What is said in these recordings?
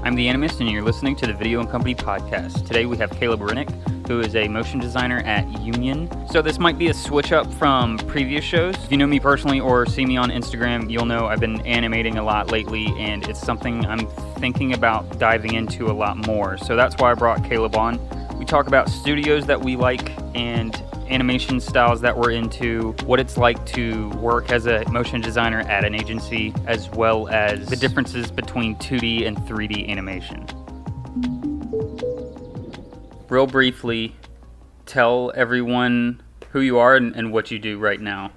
I'm the Animist, and you're listening to the Video and Company podcast. Today we have Caleb Roenigk, who is a motion designer at Union. So this might be a switch up from previous shows. If you know me personally or see me on Instagram, you'll know I've been animating a lot lately, and it's something I'm thinking about diving into a lot more. So that's why I brought Caleb on. We talk about studios that we like and animation styles that we're into, what it's like to work as a motion designer at an agency, as well as the differences between 2D and 3D animation. Real briefly, tell everyone who you are and what you do right now.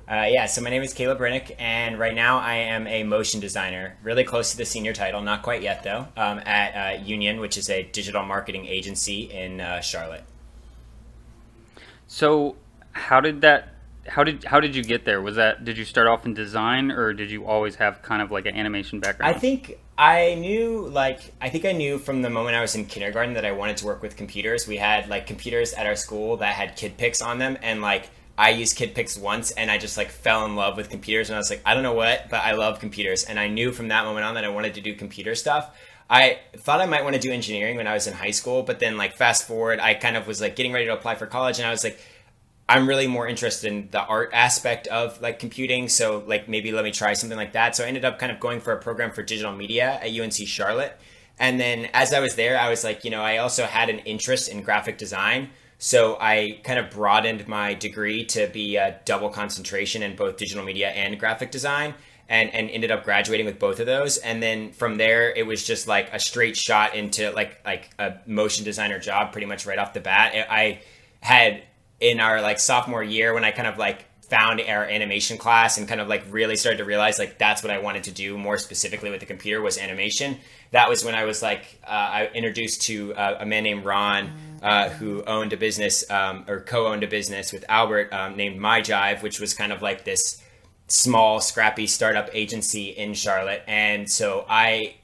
So my name is Caleb Roenigk, and right now I am a motion designer, really close to the senior title, not quite yet though, at Union, which is a digital marketing agency in Charlotte. So how did you get there? Did you start off in design, or did you always have kind of like an animation background? I think I knew from the moment I was in kindergarten that I wanted to work with computers. We had like computers at our school that had kid pics on them, and like I used kid pics once and I just like fell in love with computers, and I was like, I don't know what, but I love computers. And I knew from that moment on that I wanted to do computer stuff. I thought I might want to do engineering when I was in high school, but then like fast forward, I kind of was like getting ready to apply for college, and I was like, I'm really more interested in the art aspect of like computing. So like maybe let me try something like that. So I ended up kind of going for a program for digital media at UNC Charlotte. And then as I was there, I was like, I also had an interest in graphic design. So I kind of broadened my degree to be a double concentration in both digital media and graphic design, and ended up graduating with both of those. And then from there, it was just like a straight shot into like a motion designer job pretty much right off the bat. I had in our like sophomore year, when I kind of like found our animation class and kind of like really started to realize like that's what I wanted to do more specifically with the computer was animation. That was when I was like, I introduced to a man named Ron, who owned a business or co-owned a business with Albert named My Jive, which was kind of like this small, scrappy startup agency in Charlotte. And so I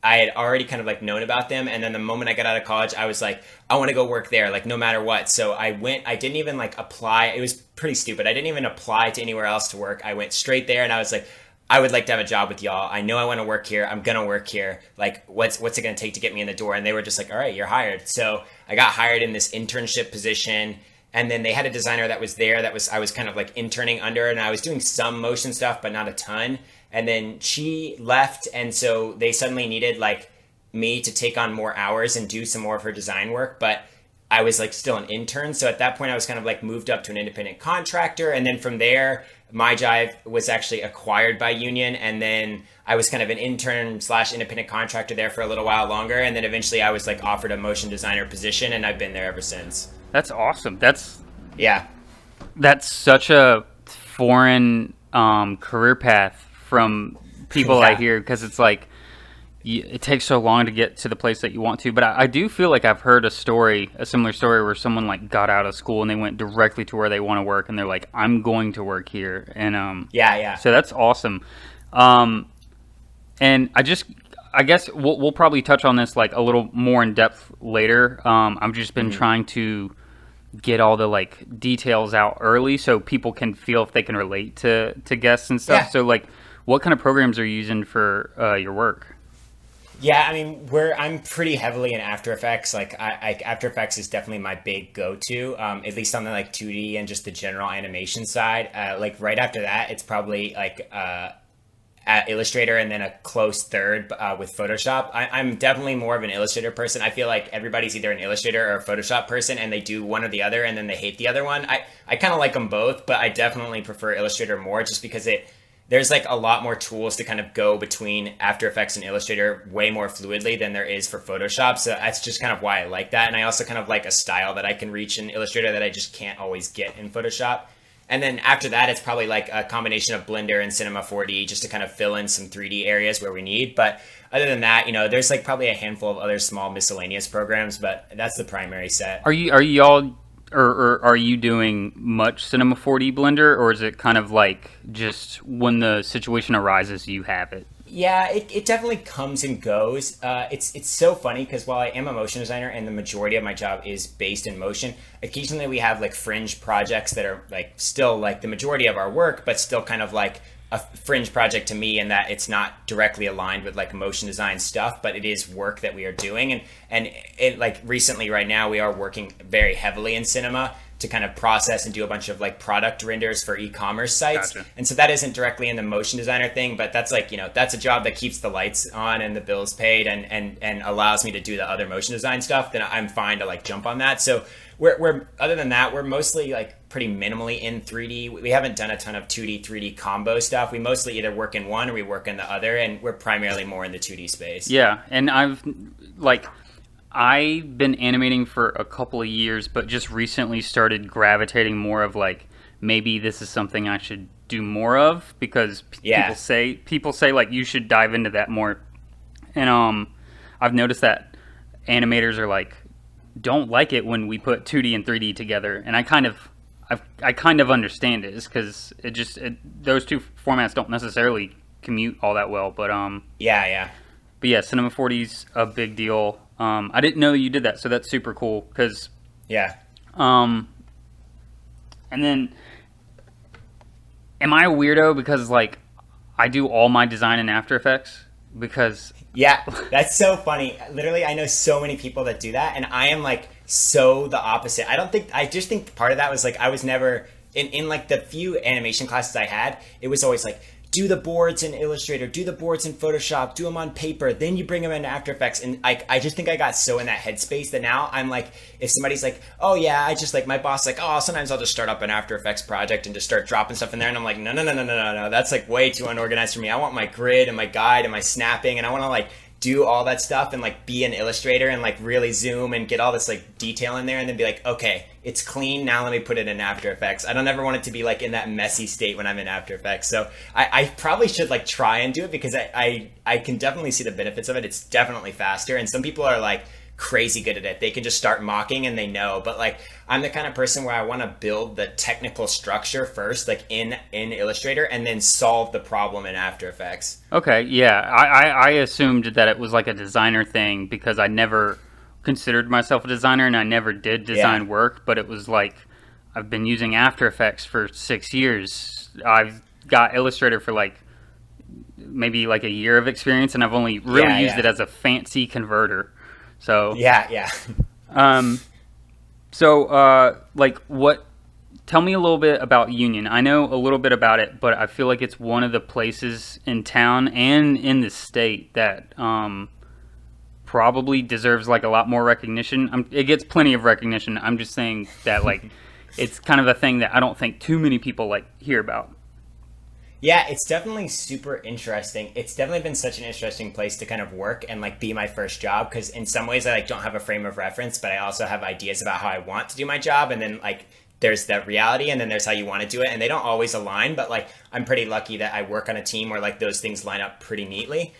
had already kind of like known about them. And then the moment I got out of college, I was like, I want to go work there, like no matter what. So I didn't even like apply. It was pretty stupid. I didn't even apply to anywhere else to work. I went straight there, and I was like, I would like to have a job with y'all. I know I want to work here. I'm going to work here. Like what's it going to take to get me in the door? And they were just like, all right, you're hired. So I got hired in this internship position. And then they had a designer that was there I was kind of like interning under, and I was doing some motion stuff, but not a ton. And then she left, and so they suddenly needed like me to take on more hours and do some more of her design work, but I was like still an intern. So at that point I was kind of like moved up to an independent contractor. And then from there, My Jive was actually acquired by Union. And then I was kind of an intern / independent contractor there for a little while longer. And then eventually I was like offered a motion designer position, and I've been there ever since. That's awesome. Yeah. That's such a foreign career path from people I hear, because it's like it takes so long to get to the place that you want to. But I do feel like I've heard a similar story where someone like got out of school and they went directly to where they want to work, and they're like, I'm going to work here. And so that's awesome. And I guess we'll probably touch on this like a little more in depth later. I've just been trying to get all the like details out early so people can feel if they can relate to guests and stuff. Yeah. So like, what kind of programs are you using for your work? Yeah, I mean, I'm pretty heavily in After Effects. Like, After Effects is definitely my big go-to, at least on the like 2D and just the general animation side. Like right after that, it's probably like Illustrator, and then a close third with Photoshop. I'm definitely more of an Illustrator person. I feel like everybody's either an Illustrator or a Photoshop person, and they do one or the other, and then they hate the other one. I kind of like them both, but I definitely prefer Illustrator more, just because there's like a lot more tools to kind of go between After Effects and Illustrator way more fluidly than there is for Photoshop. So that's just kind of why I like that. And I also kind of like a style that I can reach in Illustrator that I just can't always get in Photoshop. And then after that, it's probably like a combination of Blender and Cinema 4D just to kind of fill in some 3D areas where we need. But other than that, there's like probably a handful of other small miscellaneous programs, but that's the primary set. Are you all, or are you doing much Cinema 4D Blender, or is it kind of like just when the situation arises, you have it? Yeah, it definitely comes and goes. It's so funny because while I am a motion designer and the majority of my job is based in motion, occasionally we have like fringe projects that are like still like the majority of our work, but still kind of like a fringe project to me in that it's not directly aligned with like motion design stuff, but it is work that we are doing. And it like recently right now we are working very heavily in cinema to kind of process and do a bunch of like product renders for e-commerce sites. Gotcha. And so that isn't directly in the motion designer thing, but that's like, that's a job that keeps the lights on and the bills paid and allows me to do the other motion design stuff. Then I'm fine to like jump on that. So we're other than that, we're mostly like pretty minimally in 3D. We haven't done a ton of 2D, 3D combo stuff. We mostly either work in one or we work in the other, and we're primarily more in the 2D space. Yeah, and I've been animating for a couple of years, but just recently started gravitating more of like, maybe this is something I should do more of, because people say like you should dive into that more. And I've noticed that animators are like, don't like it when we put 2D and 3D together, and I kind of understand it, is because those two formats don't necessarily commute all that well. But But yeah, Cinema 4D's a big deal. I didn't know you did that, so that's super cool. Cause, and then, am I a weirdo because like I do all my design in After Effects? Because that's so funny. Literally, I know so many people that do that, and I am like so the opposite. I just think part of that was like I was never in like the few animation classes I had. It was always like, do the boards in Illustrator, do the boards in Photoshop, do them on paper, then you bring them into After Effects. And I just think I got so in that headspace that now I'm like, if somebody's like, oh yeah, I just like, my boss like, oh, sometimes I'll just start up an After Effects project and just start dropping stuff in there. And I'm like, no, that's like way too unorganized for me. I want my grid and my guide and my snapping, and I want to like do all that stuff and like be an illustrator and like really zoom and get all this like detail in there, and then be like, okay, it's clean, now let me put it in After Effects. I don't ever want it to be like in that messy state when I'm in After Effects. So I probably should like try and do it, because I can definitely see the benefits of it. It's definitely faster, and some people are like crazy good at it. They can just start mocking and they know. But like I'm the kind of person where I want to build the technical structure first, like in Illustrator, and then solve the problem in After Effects. Okay, yeah, I assumed that it was like a designer thing, because I never considered myself a designer and I never did design work. But it was like, I've been using After Effects for 6 years. I've got Illustrator for like maybe like a year of experience, and I've only really used it as a fancy converter. So like what? Tell me a little bit about Union. I know a little bit about it, but I feel like it's one of the places in town and in the state that probably deserves like a lot more recognition. It gets plenty of recognition. I'm just saying that like it's kind of a thing that I don't think too many people like hear about. Yeah, it's definitely super interesting. It's definitely been such an interesting place to kind of work and like be my first job, because in some ways I like don't have a frame of reference, but I also have ideas about how I want to do my job, and then like there's that reality, and then there's how you want to do it, and they don't always align. But like I'm pretty lucky that I work on a team where like those things line up pretty neatly.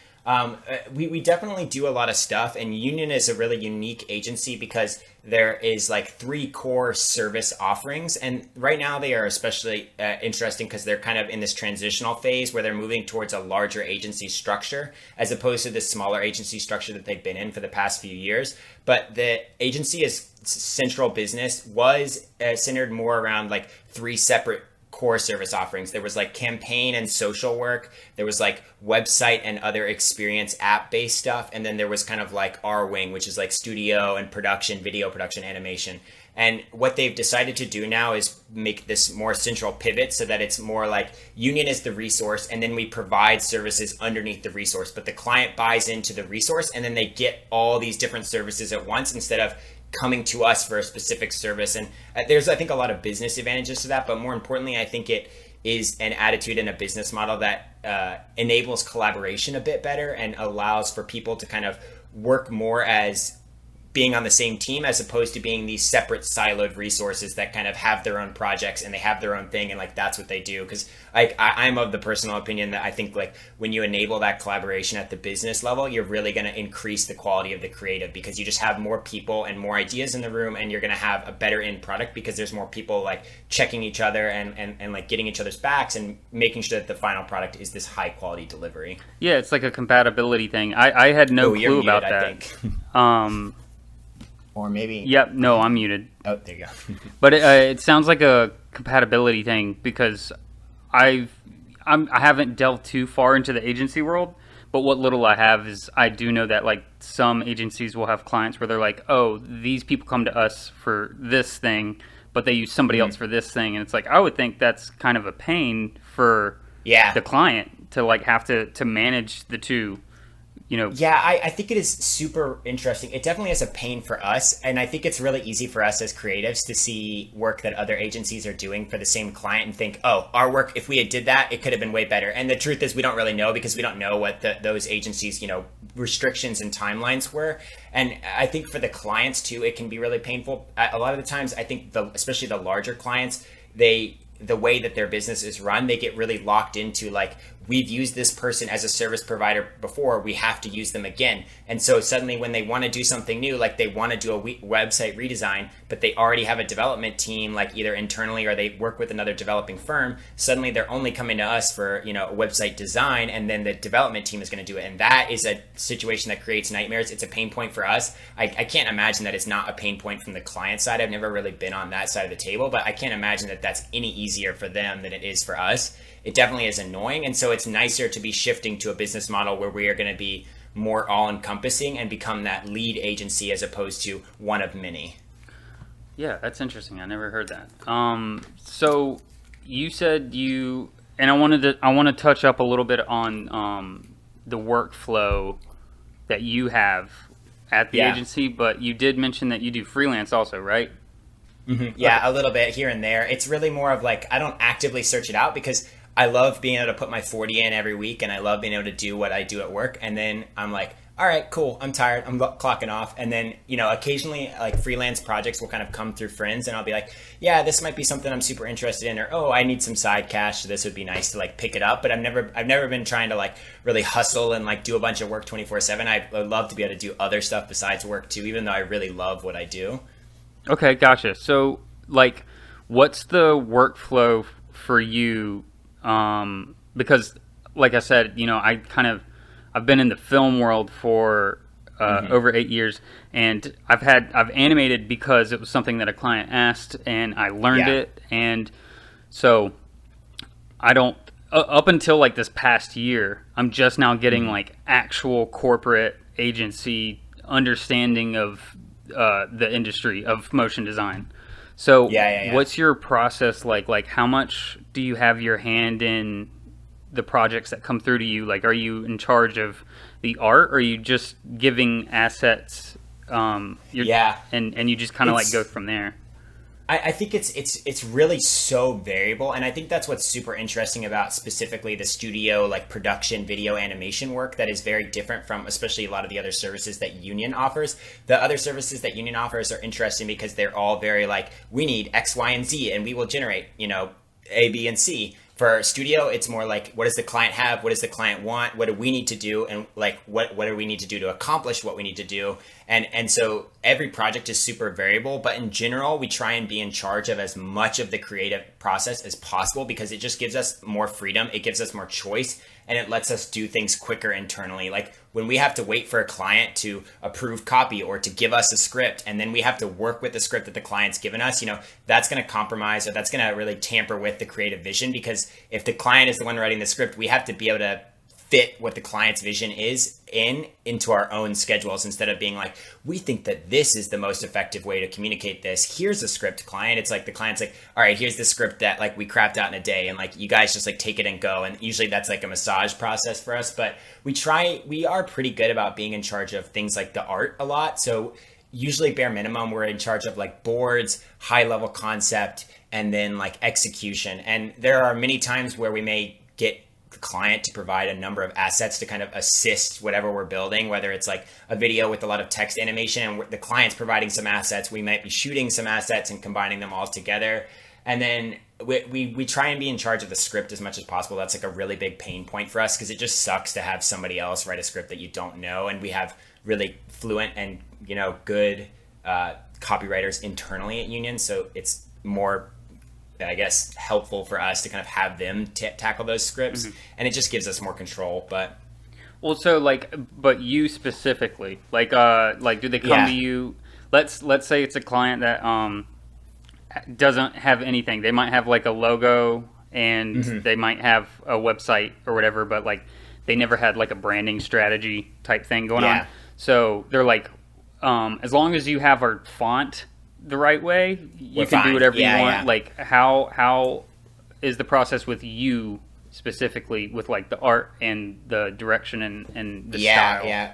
We definitely do a lot of stuff, and Union is a really unique agency because there is like 3 core service offerings, and right now they are especially interesting because they're kind of in this transitional phase where they're moving towards a larger agency structure as opposed to the smaller agency structure that they've been in for the past few years. But the agency is central business was centered more around like 3 separate core service offerings. There was like campaign and social work. There was like website and other experience app-based stuff. And then there was kind of like our wing, which is like studio and production, video production, animation. And what they've decided to do now is make this more central pivot so that it's more like Union is the resource, and then we provide services underneath the resource. But the client buys into the resource, and then they get all these different services at once instead of coming to us for a specific service. And there's, I think, a lot of business advantages to that. But more importantly, I think it is an attitude and a business model that enables collaboration a bit better and allows for people to kind of work more as being on the same team, as opposed to being these separate siloed resources that kind of have their own projects and they have their own thing, and like that's what they do. Because I'm of the personal opinion that I think like when you enable that collaboration at the business level, you're really going to increase the quality of the creative, because you just have more people and more ideas in the room, and you're going to have a better end product because there's more people like checking each other and like getting each other's backs and making sure that the final product is this high quality delivery. Yeah, it's like a compatibility thing. I had no clue about that. I think. Or maybe... Yep, no, I'm muted. Oh, there you go. But it sounds like a compatibility thing, because I I haven't delved too far into the agency world, but what little I have is I do know that like some agencies will have clients where they're like, oh, these people come to us for this thing, but they use somebody else for this thing, and it's like I would think that's kind of a pain for Yeah. the client to like have to manage the two, you know. Yeah, I think it is super interesting. It definitely is a pain for us. And I think it's really easy for us as creatives to see work that other agencies are doing for the same client and think, oh, our work, if we had did that, it could have been way better. And the truth is we don't really know because we don't know what those agencies, restrictions and timelines were. And I think for the clients too, it can be really painful. A lot of the times, I think especially the larger clients, the way that their business is run, they get really locked into like, we've used this person as a service provider before, we have to use them again. And so suddenly when they want to do something new, like they want to do a website redesign, but they already have a development team, like either internally or they work with another developing firm, suddenly they're only coming to us for, a website design, and then the development team is going to do it. And that is a situation that creates nightmares. It's a pain point for us. I can't imagine that it's not a pain point from the client side. I've never really been on that side of the table, but I can't imagine that that's any easier for them than it is for us. It definitely is annoying. And so it's nicer to be shifting to a business model where we are going to be more all encompassing and become that lead agency as opposed to one of many. Yeah, that's interesting. I never heard that. So you said and I want to touch up a little bit on the workflow that you have at the agency, but you did mention that you do freelance also, right? Mm-hmm. Yeah, a little bit here and there. It's really more of like, I don't actively search it out because I love being able to put my 40 in every week, and I love being able to do what I do at work. And then I'm like, all right, cool. I'm tired. I'm clocking off. And then, occasionally like freelance projects will kind of come through friends, and I'll be like, yeah, this might be something I'm super interested in, or, oh, I need some side cash, so this would be nice to like pick it up. But I've never been trying to like really hustle and like do a bunch of work 24/7. I would love to be able to do other stuff besides work too, even though I really love what I do. Okay, gotcha. So, like, what's the workflow for you? Because, like I said, I've been in the film world for over 8 years, and I've animated because it was something that a client asked, and I learned it, and so I don't. Up until like this past year, I'm just now getting like actual corporate agency understanding of the industry of motion design. So what's your process like? Like, how much do you have your hand in the projects that come through to you? Like, are you in charge of the art, or are you just giving assets? And you just kind of like go from there. I think it's really so variable, and I think that's what's super interesting about specifically the studio like production video animation work that is very different from especially a lot of the other services that Union offers. The other services that Union offers are interesting because they're all very like, we need X, Y, and Z, and we will generate, A, B, and C. For studio, it's more like, what does the client have? What does the client want? What do we need to do? And like, what do we need to do to accomplish what we need to do? And so every project is super variable, but in general, we try and be in charge of as much of the creative process as possible because it just gives us more freedom. It gives us more choice, and it lets us do things quicker internally. Like when we have to wait for a client to approve copy or to give us a script, and then we have to work with the script that the client's given us, that's going to compromise, or that's going to really tamper with the creative vision, because if the client is the one writing the script, we have to be able to fit what the client's vision is into our own schedules, instead of being like, we think that this is the most effective way to communicate this. Here's a script, client. It's like the client's like, all right, here's the script that like we crapped out in a day, and like you guys just like take it and go. And usually that's like a massage process for us, but we are pretty good about being in charge of things like the art a lot. So usually bare minimum, we're in charge of like boards, high level concept, and then like execution. And there are many times where we may get the client to provide a number of assets to kind of assist whatever we're building, whether it's like a video with a lot of text animation and the client's providing some assets, we might be shooting some assets and combining them all together. And then we try and be in charge of the script as much as possible. That's like a really big pain point for us, because it just sucks to have somebody else write a script that you don't know. And we have really fluent and good copywriters internally at Union, so it's more, I guess, helpful for us to kind of have them tackle those scripts, and it just gives us more control. But so but you specifically, like do they come to you? Let's say it's a client that doesn't have anything. They might have like a logo and they might have a website or whatever, but like they never had like a branding strategy type thing going on. So they're like, as long as you have our font the right way, you can do whatever you want. Like how is the process with you specifically with like the art and the direction and the style? Yeah,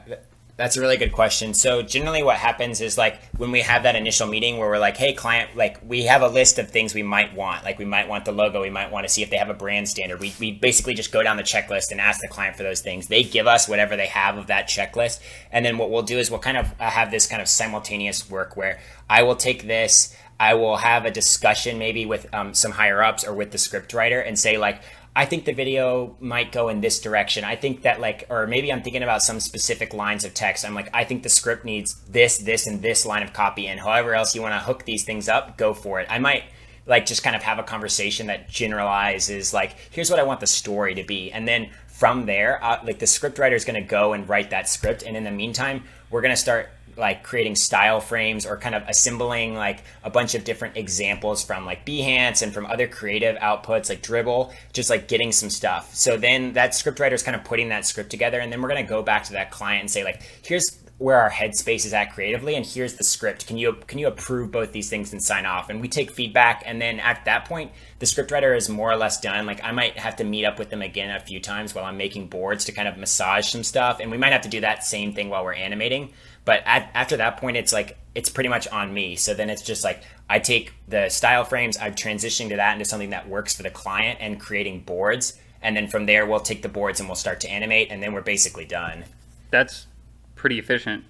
that's a really good question. So generally what happens is like when we have that initial meeting where we're like, hey client, like we have a list of things we might want. Like we might want the logo. We might want to see if they have a brand standard. We basically just go down the checklist and ask the client for those things. They give us whatever they have of that checklist. And then what we'll do is we'll kind of have this kind of simultaneous work where I will take this, I will have a discussion maybe with some higher ups or with the script writer and say like, I think the video might go in this direction. I think that like, or maybe I'm thinking about some specific lines of text. I'm like, I think the script needs this, and this line of copy, and however else you want to hook these things up, go for it. I might like just kind of have a conversation that generalizes like, here's what I want the story to be. And then from there, like the script writer is going to go and write that script. And in the meantime, we're going to start like creating style frames or kind of assembling like a bunch of different examples from like Behance and from other creative outputs like Dribble, just like getting some stuff. So then that script writer is kind of putting that script together, and then we're going to go back to that client and say like, here's where our headspace is at creatively, and here's the script. Can you approve both these things and sign off? And we take feedback, and then at that point the scriptwriter is more or less done. Like I might have to meet up with them again a few times while I'm making boards to kind of massage some stuff, and we might have to do that same thing while we're animating. But after that point, it's like it's pretty much on me. So then it's just like I take the style frames, I'm transitioning to that into something that works for the client and creating boards, and then from there we'll take the boards and we'll start to animate, and then we're basically done. That's pretty efficient.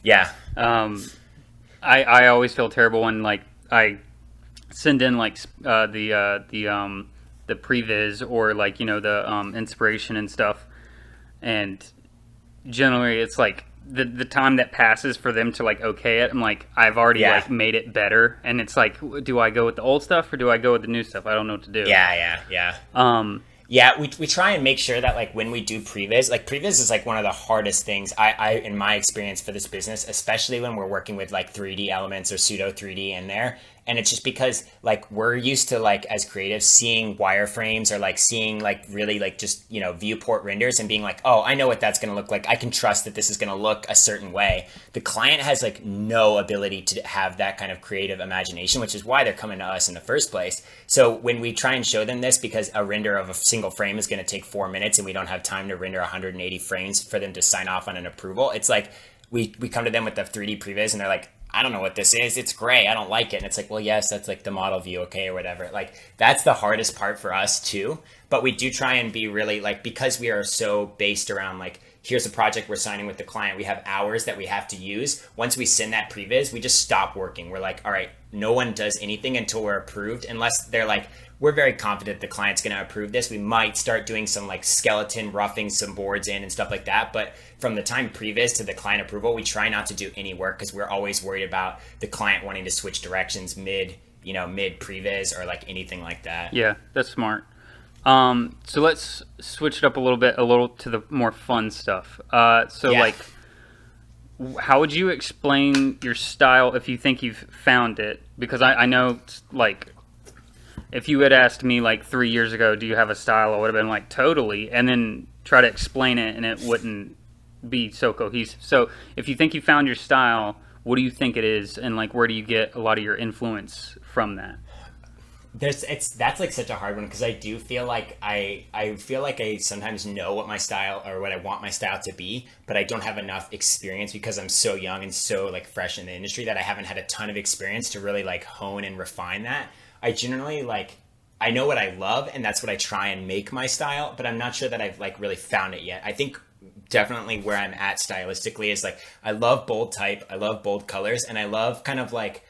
Yeah. I always feel terrible when like I send in like the Previz or like, you know, the inspiration and stuff, and generally it's like the time that passes for them to like okay it, I'm like, I've already like made it better, and it's like, do I go with the old stuff or do I go with the new stuff? I don't know what to do. Yeah, we try and make sure that like when we do Previz, like Previz is like one of the hardest things I in my experience for this business, especially when we're working with like 3D elements or pseudo 3D in there. And it's just because like we're used to like as creatives seeing wireframes or like seeing like really like just, you know, viewport renders and being like, oh, I know what that's going to look like. I can trust that this is going to look a certain way. The client has like no ability to have that kind of creative imagination, which is why they're coming to us in the first place. So when we try and show them this, because a render of a single frame is going to take 4 minutes and we don't have time to render 180 frames for them to sign off on an approval, it's like we come to them with the 3D Previz and they're like, I don't know what this is. It's gray. I don't like it. And it's like, well, yes, that's like the model view. Okay. Or whatever. Like that's the hardest part for us too. But we do try and be really like, because we are so based around like, here's a project we're signing with the client. We have hours that we have to use. Once we send that Previz, we just stop working. We're like, all right, no one does anything until we're approved, unless they're like, we're very confident the client's going to approve this. We might start doing some like skeleton roughing some boards in and stuff like that. But from the time Previz to the client approval, we try not to do any work because we're always worried about the client wanting to switch directions mid Previz or like anything like that. Yeah, that's smart. So let's switch it up a little to the more fun stuff. Like, how would you explain your style if you think you've found it? Because I know like, if you had asked me like 3 years ago, do you have a style? I would have been like, totally. And then try to explain it and it wouldn't be so cohesive. So if you think you found your style, what do you think it is? And like, where do you get a lot of your influence from that? That's like such a hard one, because I do feel like I feel like I sometimes know what my style or what I want my style to be, but I don't have enough experience because I'm so young and so like fresh in the industry that I haven't had a ton of experience to really like hone and refine that. I generally like, I know what I love and that's what I try and make my style, but I'm not sure that I've like really found it yet. I think definitely where I'm at stylistically is like, I love bold type, I love bold colors, and I love kind of like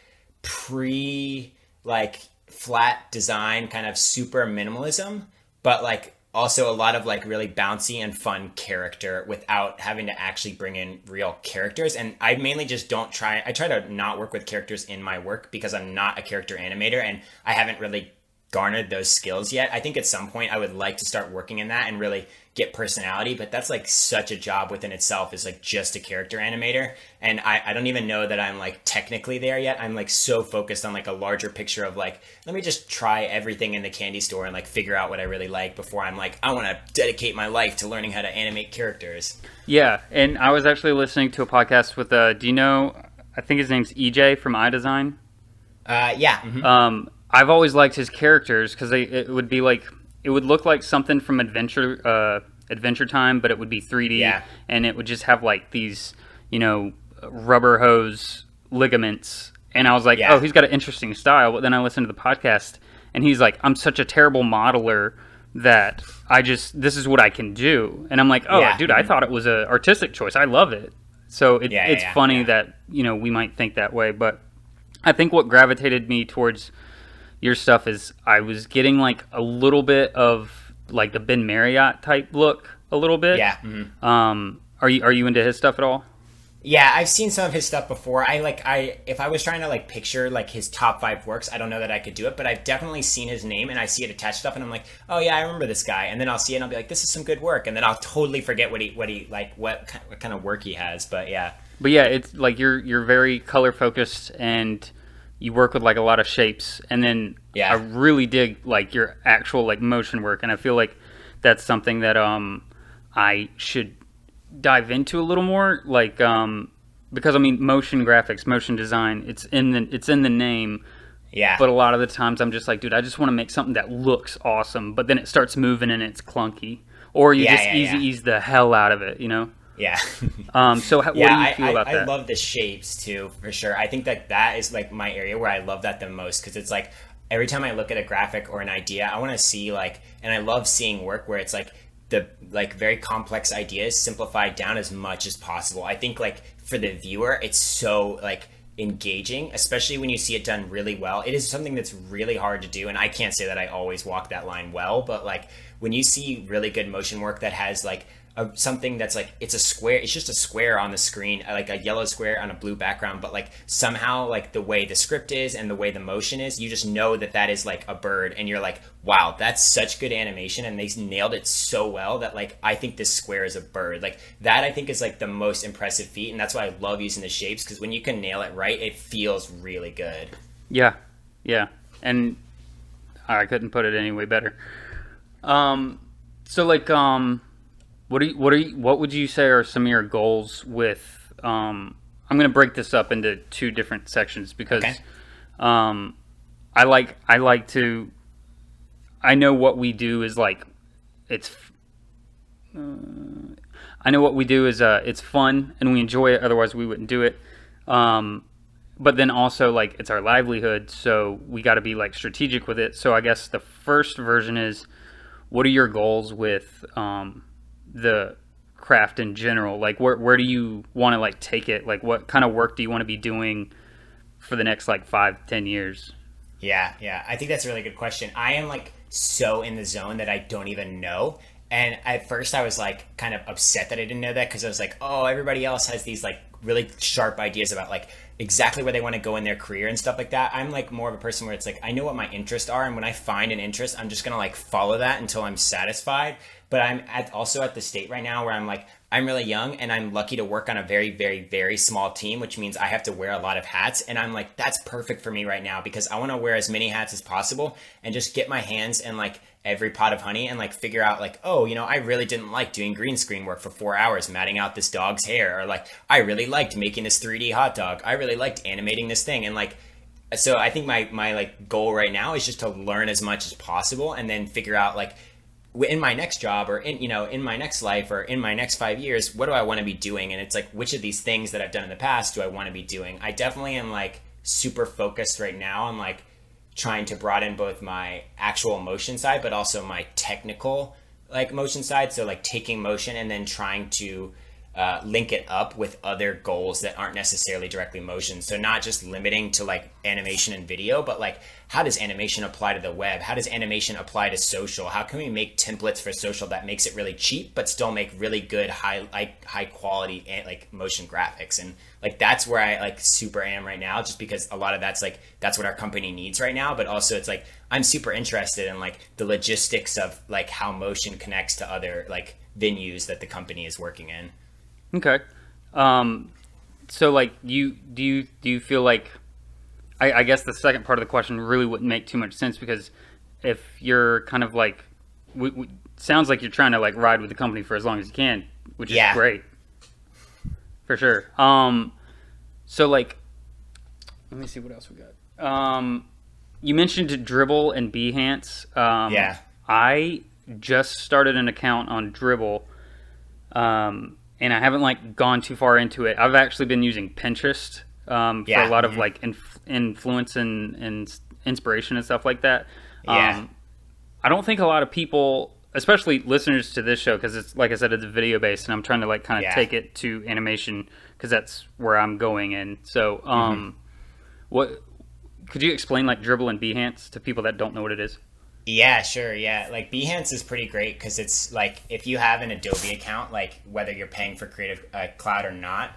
flat design, kind of super minimalism, but like also a lot of like really bouncy and fun character without having to actually bring in real characters. And I mainly just I try to not work with characters in my work because I'm not a character animator and I haven't really garnered those skills yet. I think at some point I would like to start working in that and really get personality, but that's like such a job within itself, is like just a character animator. And I don't even know that I'm like technically there yet. I'm like so focused on like a larger picture of like, let me just try everything in the candy store and like figure out what I really like before I'm like, I want to dedicate my life to learning how to animate characters. Yeah, and I was actually listening to a podcast with, do you know, I think his name's EJ from iDesign. Yeah. Mm-hmm. I've always liked his characters because it would be like, it would look like something from Adventure Time, but it would be 3D, Yeah. and it would just have like these, rubber hose ligaments. And I was like, Yeah. oh, he's got an interesting style. But then I listened to the podcast, and he's like, I'm such a terrible modeler that this is what I can do. And I'm like, oh, Yeah. dude, I thought it was an artistic choice. I love it. So it's funny that, we might think that way. But I think what gravitated me towards your stuff is I was getting like a little bit of like the Ben Marriott type look a little bit. Yeah. Mm-hmm. Are you into his stuff at all? Yeah, I've seen some of his stuff before. If I was trying to like picture like his top 5 works, I don't know that I could do it, but I've definitely seen his name and I see it attached stuff and I'm like, oh yeah, I remember this guy. And then I'll see it and I'll be like, this is some good work. And then I'll totally forget what kind of work he has. But yeah. But yeah, it's like you're very color focused and you work with like a lot of shapes. And then I really dig like your actual like motion work, and I feel like that's something that I should dive into a little more, like because I mean motion graphics, motion design, it's in the name. Yeah. But a lot of the times I'm just like, dude, I just want to make something that looks awesome, but then it starts moving and it's clunky, or you ease the hell out of it, Yeah. So what do you feel about that? I love the shapes too, for sure. I think that is like my area where I love that the most, because it's like every time I look at a graphic or an idea, I want to see like, and I love seeing work where it's like the like very complex ideas simplified down as much as possible. I think like for the viewer, it's so like engaging, especially when you see it done really well. It is something that's really hard to do, and I can't say that I always walk that line well, but like when you see really good motion work that has like something that's like, it's just a square on the screen, like a yellow square on a blue background, but like somehow like the way the script is and the way the motion is, you just know that is like a bird, and you're like, wow, that's such good animation, and they nailed it so well that like I think this square is a bird. Like that I think is like the most impressive feat, and that's why I love using the shapes, because when you can nail it right, it feels really good. Yeah, and I couldn't put it any way better. So like what would you say are some of your goals with I'm going to break this up into 2 different sections, because I know what we do is like it's fun and we enjoy it, otherwise we wouldn't do it, but then also like it's our livelihood, so we got to be like strategic with it. So I guess the first version is, what are your goals with the craft in general? Like where do you want to like take it? Like what kind of work do you want to be doing for the next like 5-10 years? Yeah, I think that's a really good question. I am like so in the zone that I don't even know. And at first I was like kind of upset that I didn't know that, because I was like, oh, everybody else has these like really sharp ideas about like exactly where they want to go in their career and stuff like that. I'm like more of a person where it's like, I know what my interests are, and when I find an interest, I'm just gonna like follow that until I'm satisfied. But I'm also at the state right now where I'm like, I'm really young and I'm lucky to work on a very, very, very small team, which means I have to wear a lot of hats. And I'm like, that's perfect for me right now, because I want to wear as many hats as possible and just get my hands in like every pot of honey and like figure out like, oh, I really didn't like doing green screen work for 4 hours, matting out this dog's hair. Or like, I really liked making this 3D hot dog. I really liked animating this thing. And like, so I think my like goal right now is just to learn as much as possible, and then figure out like, in my next job, or in my next life, or in my next 5 years, what do I want to be doing? And it's like, which of these things that I've done in the past do I want to be doing? I definitely am like super focused right now on like trying to broaden both my actual motion side, but also my technical like motion side. So like taking motion and then trying to link it up with other goals that aren't necessarily directly motion. So not just limiting to like animation and video, but like, how does animation apply to the web? How does animation apply to social? How can we make templates for social that makes it really cheap, but still make really good, high quality like motion graphics? And like, that's where I like super am right now, just because a lot of that's what our company needs right now. But also it's like, I'm super interested in like the logistics of like how motion connects to other like venues that the company is working in. Okay. So like do you feel like I guess the second part of the question really wouldn't make too much sense because if you're kind of like sounds like you're trying to like ride with the company for as long as you can, which is great. For sure. So like let me see what else we got. You mentioned Dribbble and Behance. I just started an account on Dribbble. And I haven't like gone too far into it. I've actually been using Pinterest for a lot of like influence and inspiration and stuff like that. I don't think a lot of people, especially listeners to this show, because it's like I said, it's video based, and I'm trying to like kind of take it to animation because that's where I'm going. And so, what could you explain like Dribbble and Behance to people that don't know what it is? Yeah, sure. Yeah. Like Behance is pretty great because it's like if you have an Adobe account, like whether you're paying for Creative Cloud or not,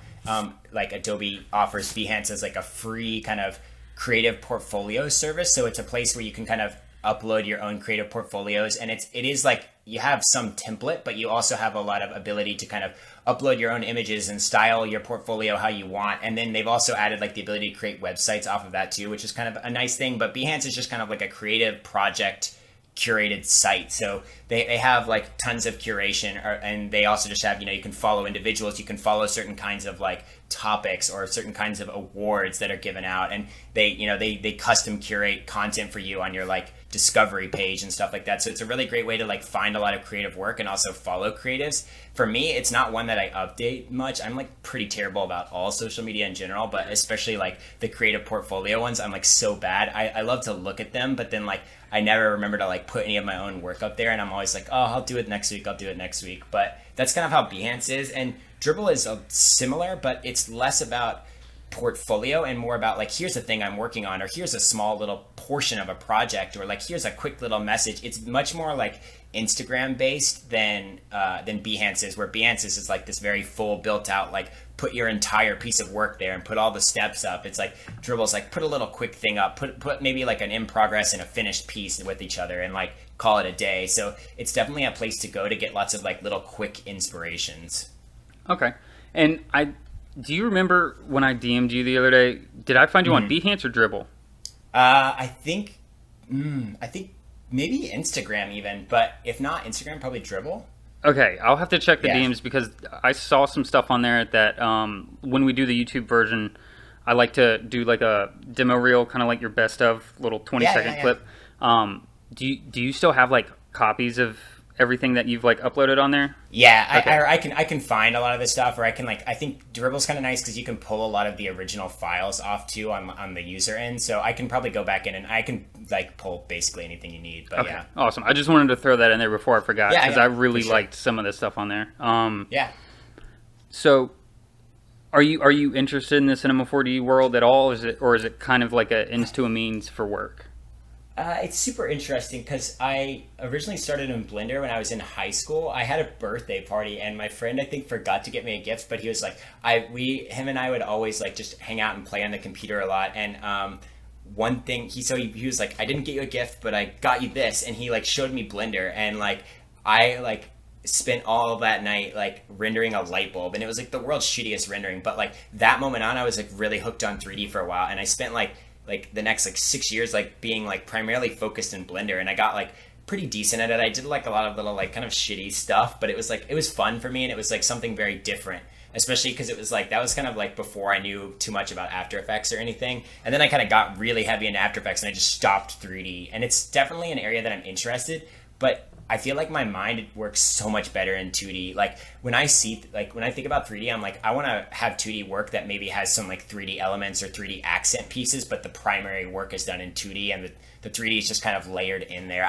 like Adobe offers Behance as like a free kind of creative portfolio service. So it's a place where you can kind of upload your own creative portfolios. And it is like you have some template, but you also have a lot of ability to kind of upload your own images and style your portfolio how you want. And then they've also added like the ability to create websites off of that too, which is kind of a nice thing. But Behance is just kind of like a creative project curated site. So they have like tons of curation, and they also just have, you can follow individuals, you can follow certain kinds of like topics or certain kinds of awards that are given out, and they custom curate content for you on your like discovery page and stuff like that. So it's a really great way to like find a lot of creative work and also follow creatives. For me, it's not one that I update much. I'm like pretty terrible about all social media in general, but especially like the creative portfolio ones, I'm like so bad. I love to look at them, but then like I never remember to like put any of my own work up there, and I'm always like, oh, I'll do it next week. But that's kind of how Behance is. And Dribbble is similar, but it's less about portfolio and more about like, here's a thing I'm working on, or here's a small little portion of a project, or like here's a quick little message. It's much more like Instagram based than Behance is, where Behance is like this very full built out, like put your entire piece of work there and put all the steps up. It's like Dribble's like put a little quick thing up, put maybe like an in progress and a finished piece with each other and like call it a day. So it's definitely a place to go to get lots of like little quick inspirations. Okay. And do you remember when I DM'd you the other day? Did I find you on Behance or Dribbble? I think maybe Instagram even, but if not Instagram, probably Dribbble. Okay, I'll have to check the DMs because I saw some stuff on there that when we do the YouTube version, I like to do like a demo reel, kind of like your best of little 20-second clip. Do you still have like copies of everything that you've like uploaded on there? Yeah, okay. I can find a lot of this stuff, or I can like, I think Dribble's kind of nice because you can pull a lot of the original files off too on the user end. So I can probably go back in and I can like pull basically anything you need. But okay, awesome. I just wanted to throw that in there before I forgot because I really liked some of the stuff on there. So are you interested in the Cinema 4D world at all? Is it kind of like a ends to a means for work? It's super interesting because I originally started in Blender when I was in high school. I had a birthday party and my friend I think forgot to get me a gift, but he was like, him and I would always like just hang out and play on the computer a lot. And one thing he was like, I didn't get you a gift, but I got you this, and he like showed me Blender, and like I like spent all of that night like rendering a light bulb, and it was like the world's shittiest rendering. But like that moment on, I was like really hooked on 3D for a while, and I spent like the next like 6 years like being like primarily focused in Blender, and I got like pretty decent at it. I did like a lot of little like kind of shitty stuff, but it was fun for me, and it was like something very different, especially because it was like that was kind of like before I knew too much about After Effects or anything. And then I kind of got really heavy into After Effects and I just stopped 3D, and it's definitely an area that I'm interested, but I feel like my mind works so much better in 2D. Like when I think about 3D, I'm like, I want to have 2D work that maybe has some like 3D elements or 3D accent pieces, but the primary work is done in 2D, and the 3D is just kind of layered in there.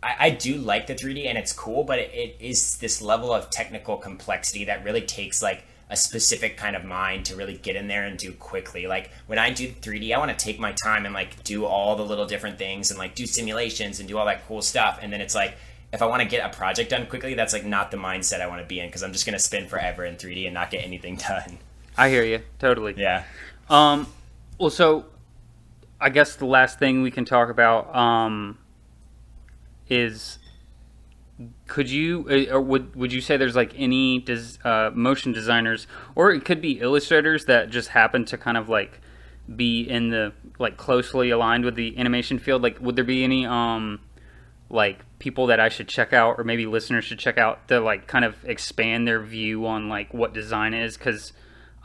I do like the 3D and it's cool, but it is this level of technical complexity that really takes like a specific kind of mind to really get in there and do quickly. Like when I do 3D, I want to take my time and like do all the little different things and like do simulations and do all that cool stuff. And then it's like, if I want to get a project done quickly, that's like not the mindset I want to be in, because I'm just going to spend forever in 3D and not get anything done. I hear you. Totally. Yeah. Well, so I guess the last thing we can talk about is could you, or would you say there's like any motion designers, or it could be illustrators that just happen to kind of like be in the like closely aligned with the animation field? Like, would there be any like people that I should check out, or maybe listeners should check out to like kind of expand their view on like what design is? Because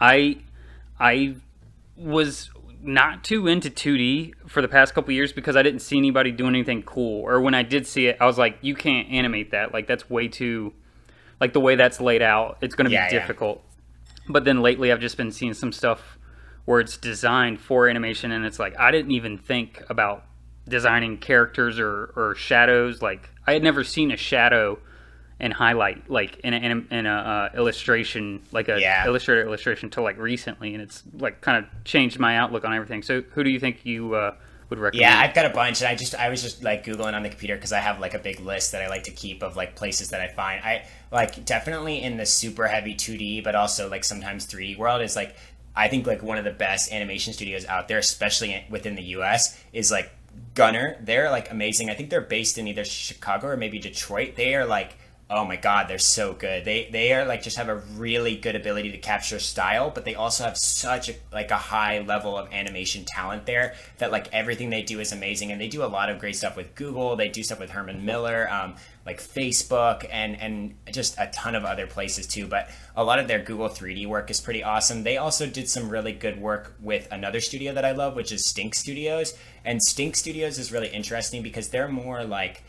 I was not too into 2D for the past couple years because I didn't see anybody doing anything cool. Or when I did see it, I was like, you can't animate that. Like, that's way too, like the way that's laid out, it's going to be difficult. But then lately I've just been seeing some stuff where it's designed for animation, and it's like, I didn't even think about designing characters or shadows. Like, I had never seen a shadow and highlight like in a illustration, like a illustrator illustration, till like recently, and it's like kind of changed my outlook on everything. So who do you think you would recommend? Yeah, I've got a bunch, and I was just like Googling on the computer because I have like a big list that I like to keep of like places that I find. I like definitely in the super heavy 2D, but also like sometimes 3D world is like, I think like one of the best animation studios out there, especially within the US, is like Gunner. They're like amazing. I think they're based in either Chicago or maybe Detroit. They are like, oh my God, they're so good. They are like, just have a really good ability to capture style, but they also have such a high level of animation talent there that like everything they do is amazing. And they do a lot of great stuff with Google. They do stuff with Herman Miller, like Facebook, and just a ton of other places too. But a lot of their Google 3D work is pretty awesome. They also did some really good work with another studio that I love, which is Stink Studios. And Stink Studios is really interesting because they're more like,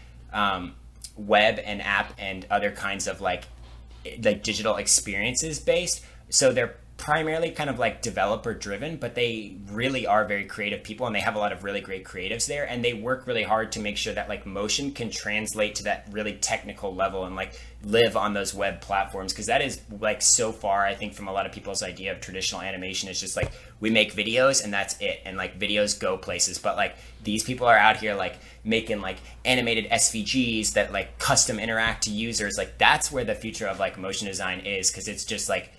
web and app and other kinds of like digital experiences based. So they're primarily kind of like developer driven, but they really are very creative people, and they have a lot of really great creatives there, and they work really hard to make sure that like motion can translate to that really technical level and like live on those web platforms. Because that is like so far, I think, from a lot of people's idea of traditional animation is just like, we make videos and that's it, and like videos go places. But like these people are out here like making like animated SVGs that like custom interact to users. Like that's where the future of like motion design is, because it's just like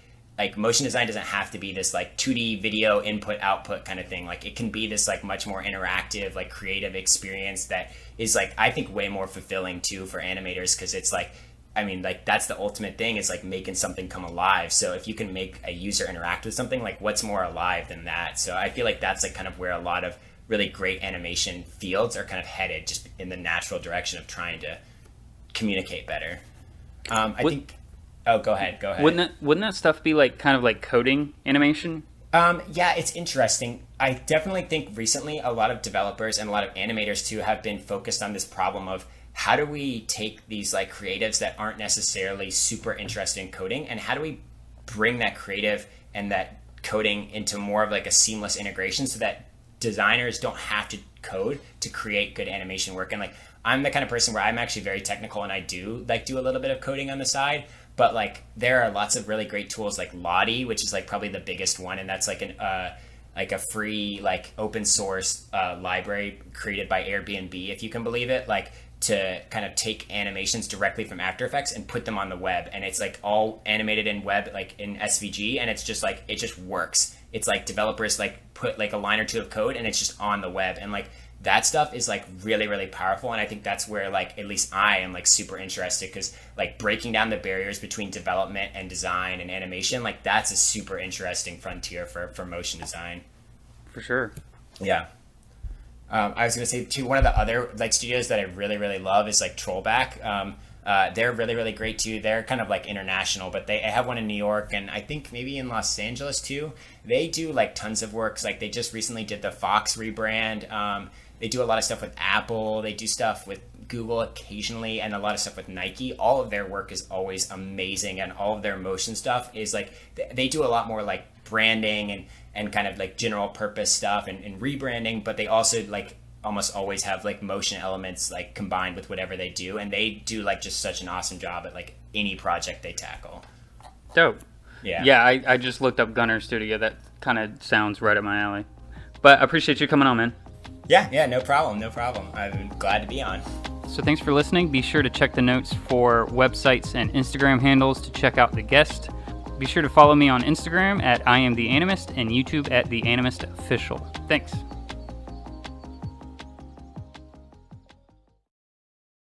motion design doesn't have to be this like 2D video input output kind of thing. Like it can be this like much more interactive, like creative experience that is like, I think, way more fulfilling too for animators, because it's like, I mean, like that's the ultimate thing, is like making something come alive. So if you can make a user interact with something, like what's more alive than that? So I feel like that's like kind of where a lot of really great animation fields are kind of headed, just in the natural direction of trying to communicate better. I think. Oh, go ahead. Wouldn't that stuff be like kind of like coding animation? Yeah, it's interesting. I definitely think recently a lot of developers and a lot of animators too have been focused on this problem of, how do we take these like creatives that aren't necessarily super interested in coding, and how do we bring that creative and that coding into more of like a seamless integration, so that designers don't have to code to create good animation work. And like, I'm the kind of person where I'm actually very technical, and I do like do a little bit of coding on the side. But like, there are lots of really great tools like Lottie, which is like probably the biggest one, and that's like a free like open source library created by Airbnb, if you can believe it, like to kind of take animations directly from After Effects and put them on the web, and it's like all animated in web, like in SVG, and it's just like, it just works. It's like developers like put like a line or two of code, and it's just on the web, and like that stuff is like really, really powerful. And I think that's where like, at least I am like super interested, because like breaking down the barriers between development and design and animation, like that's a super interesting frontier for motion design. For sure. Yeah. I was going to say too, one of the other like studios that I really, really love is like Trollback. They're really, really great too. They're kind of like international, but they have one in New York, and I think maybe in Los Angeles too. They do like tons of works. Like they just recently did the Fox rebrand. They do a lot of stuff with Apple. They do stuff with Google occasionally, and a lot of stuff with Nike. All of their work is always amazing, and all of their motion stuff is like, they do a lot more like branding and kind of like general purpose stuff and rebranding, but they also like almost always have like motion elements like combined with whatever they do, and they do like just such an awesome job at like any project they tackle. Dope. Yeah, I just looked up Gunner Studio. That kind of sounds right up my alley. But I appreciate you coming on, man. Yeah, no problem. I'm glad to be on. So thanks for listening. Be sure to check the notes for websites and Instagram handles to check out the guest. Be sure to follow me on Instagram at I am the Animist, and YouTube at the Animist Official. Thanks.